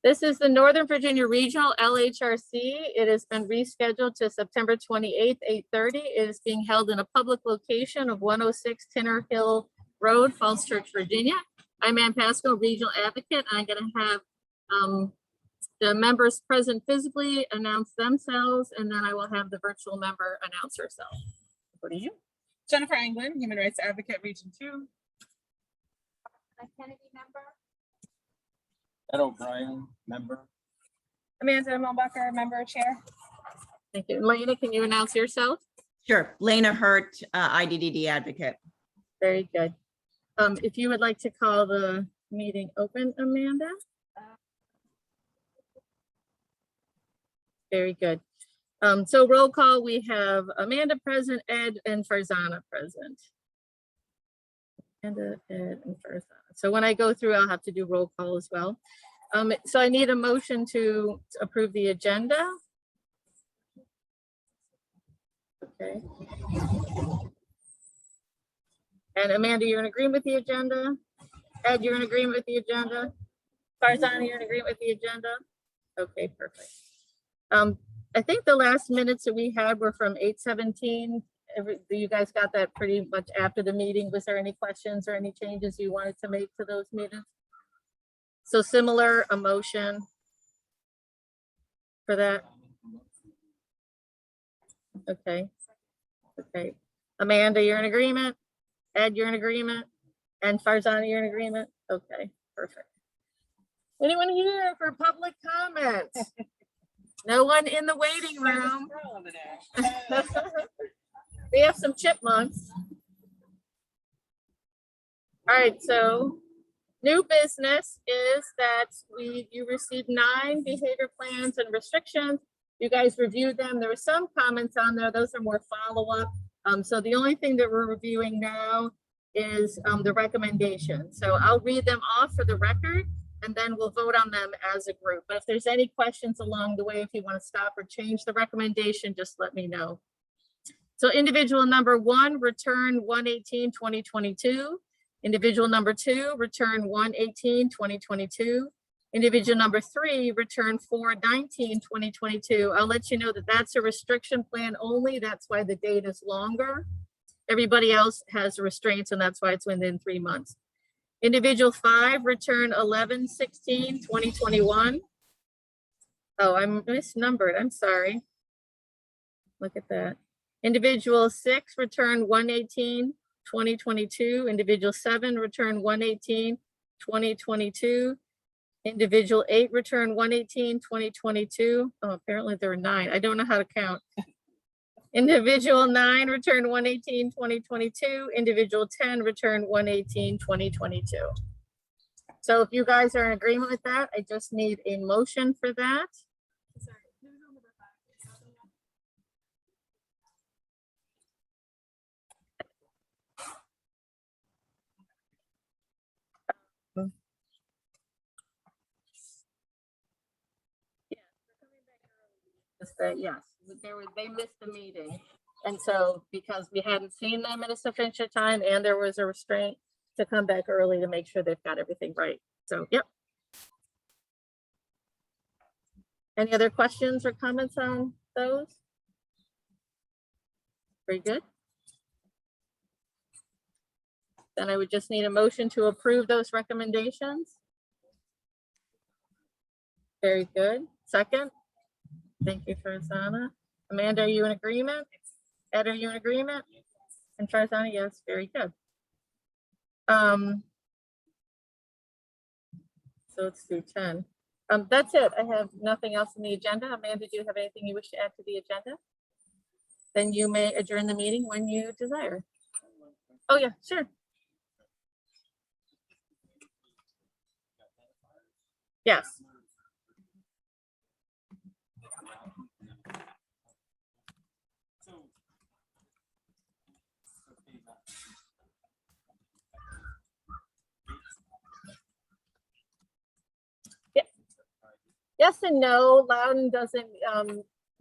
This is the Northern Virginia Regional LHRC. It has been rescheduled to September 28th, 8:30. It is being held in a public location of 106 Tinner Hill Road, Falls Church, Virginia. I'm Ann Pasco, Regional Advocate. I'm going to have the members present physically announce themselves, and then I will have the virtual member announce herself. What are you? Jennifer Anglin, Human Rights Advocate, Region 2. Kennedy member. Ed O'Brien, member. Amanda Mulbacher, member, chair. Thank you. Lena, can you announce yourself? Sure. Lena Hurt, IDDD advocate. Very good. If you would like to call the meeting open, Amanda. Very good. So roll call, we have Amanda present, Ed and Farzana present. Amanda, Ed, and Farzana. So when I go through, I'll have to do roll call as well. So I need a motion to approve the agenda. Okay. And Amanda, you're in agreement with the agenda? Ed, you're in agreement with the agenda? Farzana, you're in agreement with the agenda? Okay, perfect. I think the last minutes that we had were from 8/17. You guys got that pretty much after the meeting. Was there any questions or any changes you wanted to make to those minutes? So similar, a motion for that? Okay. Okay. Amanda, you're in agreement? Ed, you're in agreement? And Farzana, you're in agreement? Okay, perfect. Anyone here for public comment? No one in the waiting room. We have some chipmunks. All right, so new business is that you received 9 behavior plans and restrictions. You guys reviewed them. There were some comments on there. Those are more follow-up. So the only thing that we're reviewing now is the recommendation. So I'll read them off for the record, and then we'll vote on them as a group. But if there's any questions along the way, if you want to stop or change the recommendation, just let me know. So individual number 1, return 1/18/2022. Individual number 2, return 1/18/2022. Individual number 3, return 4/19/2022. I'll let you know that that's a restriction plan only. That's why the date is longer. Everybody else has restraints, and that's why it's within 3 months. Individual 5, return 11/16/2021. Oh, I'm misnumbered. I'm sorry. Look at that. Individual 6, return 1/18/2022. Individual 7, return 1/18/2022. Individual 8, return 1/18/2022. Oh, apparently there are 9. I don't know how to count. Individual 9, return 1/18/2022. Individual 10, return 1/18/2022. So if you guys are in agreement with that, I just need a motion for that. Yes, they missed the meeting. And so because we hadn't seen them in a sufficient time and there was a restraint to come back early to make sure they've got everything right. So, yep. Any other questions or comments on those? Very good. Then I would just need a motion to approve those recommendations. Very good. Second. Thank you, Farzana. Amanda, are you in agreement? Ed, are you in agreement? And Farzana, yes, very good. So let's do 10. That's it. I have nothing else on the agenda. Amanda, do you have anything you wish to add to the agenda? Then you may adjourn the meeting when you desire. Oh yeah, sure. Yes. Yes and no. Loudon doesn't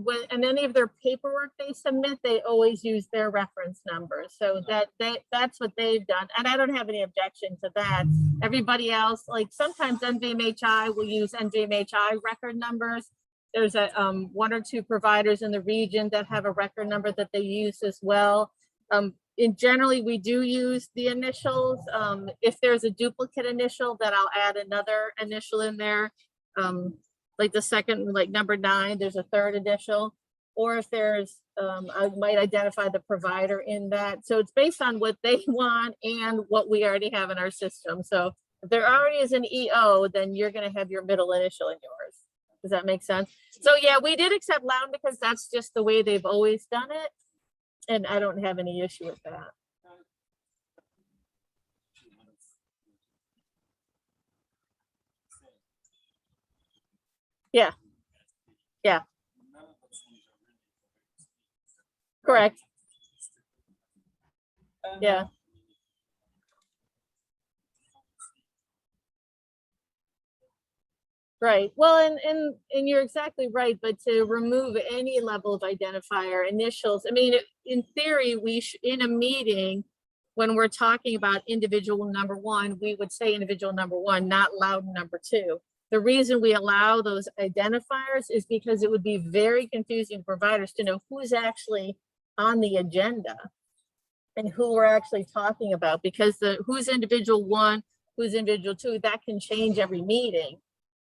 when, and any of their paperwork they submit, they always use their reference number. So that's what they've done. And I don't have any objection to that. Everybody else, like sometimes NVMHI will use NVMHI record numbers. There's a one or two providers in the region that have a record number that they use as well. In generally, we do use the initials. If there's a duplicate initial, then I'll add another initial in there. Like the second, like number 9, there's a third initial. Or if there's, I might identify the provider in that. So it's based on what they want and what we already have in our system. So if there already is an EO, then you're gonna have your middle initial in yours. Does that make sense? So yeah, we did accept Loudon because that's just the way they've always done it. And I don't have any issue with that. Yeah. Yeah. Correct. Yeah. Right. Well, and you're exactly right. But to remove any level of identifier initials, I mean, in theory, in a meeting, when we're talking about individual number 1, we would say individual number 1, not Loudon number 2. The reason we allow those identifiers is because it would be very confusing for providers to know who's actually on the agenda and who we're actually talking about, because who's individual 1, who's individual 2, that can change every meeting.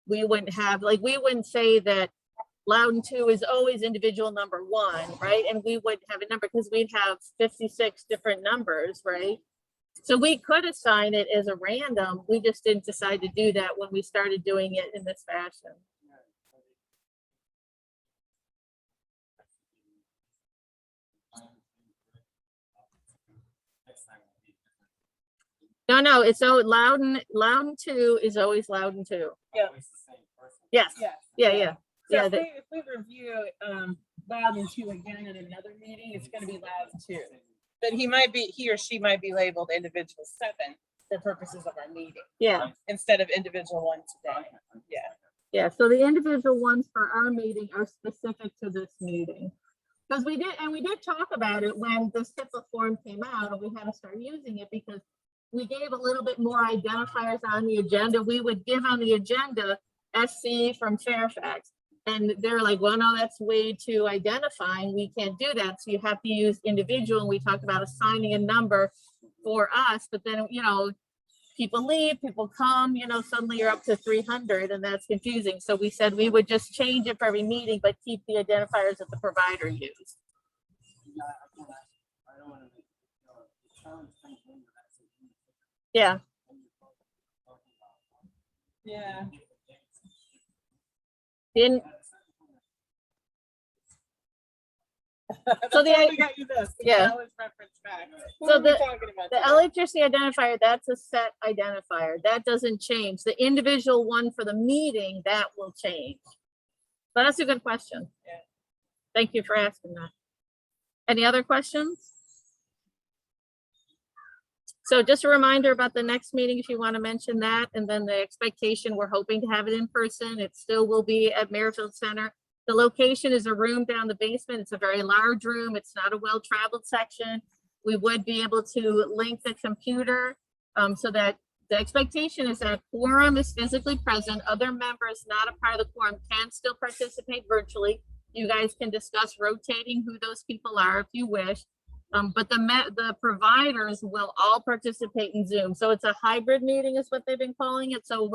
We wouldn't have, like, we wouldn't say that Loudon 2 is always individual number 1, right? And we wouldn't have a number because we'd have 56 different numbers, right? So we could assign it as a random. We just didn't decide to do that when we started doing it in this fashion. No, it's so Loudon 2 is always Loudon 2. Yeah. Yes. Yeah. So if we review Loudon 2 again in another meeting, it's going to be Loudon 2. But he or she might be labeled individual 7 for purposes of our meeting. Yeah. Instead of individual 1 today. Yeah. Yeah. So the individual ones for our meeting are specific to this meeting. Because we did talk about it when the SIPA form came out, and we had to start using it because we gave a little bit more identifiers on the agenda. We would give on the agenda SC from Fairfax. And they're like, well, no, that's way too identifying. We can't do that. So you have to use individual. And we talked about assigning a number for us, but then, people leave, people come, suddenly you're up to 300 and that's confusing. So we said we would just change it for every meeting, but keep the identifiers that the provider used. Yeah. Yeah. So yeah. So the LHRC identifier, that's a set identifier. That doesn't change. The individual one for the meeting, that will change. But that's a good question. Yeah. Thank you for asking that. Any other questions? So just a reminder about the next meeting, if you want to mention that, and then the expectation, we're hoping to have it in person. It still will be at Merrifield Center. The location is a room down the basement. It's a very large room. It's not a well-traveled section. We would be able to link the computer so that the expectation is that quorum is physically present. Other members not a part of the quorum can still participate virtually. You guys can discuss rotating who those people are if you wish. But the providers will all participate in Zoom. So it's a hybrid meeting is what they've been calling it. So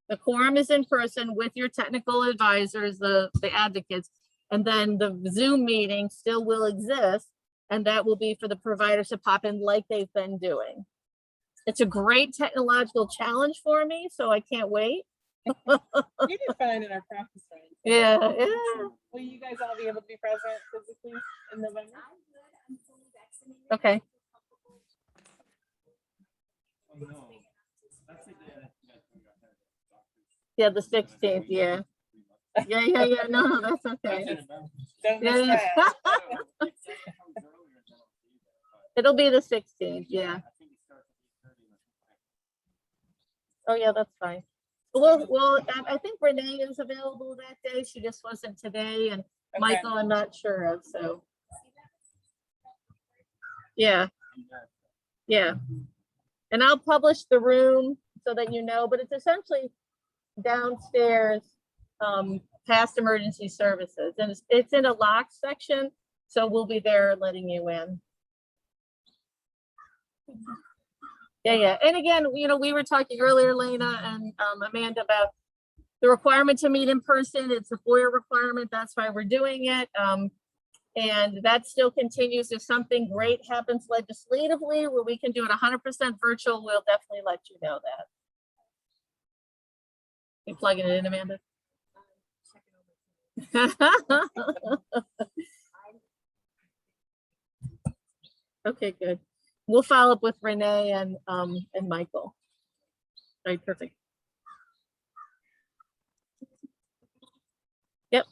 the quorum is in person with your technical advisors, the advocates, and then the Zoom meeting still will exist. And that will be for the providers to pop in like they've been doing. It's a great technological challenge for me, so I can't wait. You did fine in our practice round. Yeah. Will you guys all be able to be present physically in November? Okay. Yeah, the 16th. Yeah. Yeah. No, that's okay. Don't miss that. It'll be the 16th. Yeah. Oh yeah, that's fine. Well, I think Renee is available that day. She just wasn't today, and Michael, I'm not sure of, so. Yeah, yeah. And I'll publish the room so that you know, but it's essentially downstairs, past emergency services. And it's in a locked section, so we'll be there letting you in. Yeah, yeah. And again, you know, we were talking earlier, Lena and Amanda, about the requirement to meet in person. It's a FOIA requirement. That's why we're doing it. And that still continues. If something great happens legislatively where we can do it 100% virtual, we'll definitely let you know that. You plugging it in, Amanda? Okay, good. We'll follow up with Renee and Michael. All right, perfect. Yep.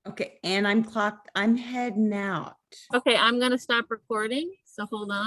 Okay, and I'm heading out. Okay, I'm gonna stop recording, so hold on.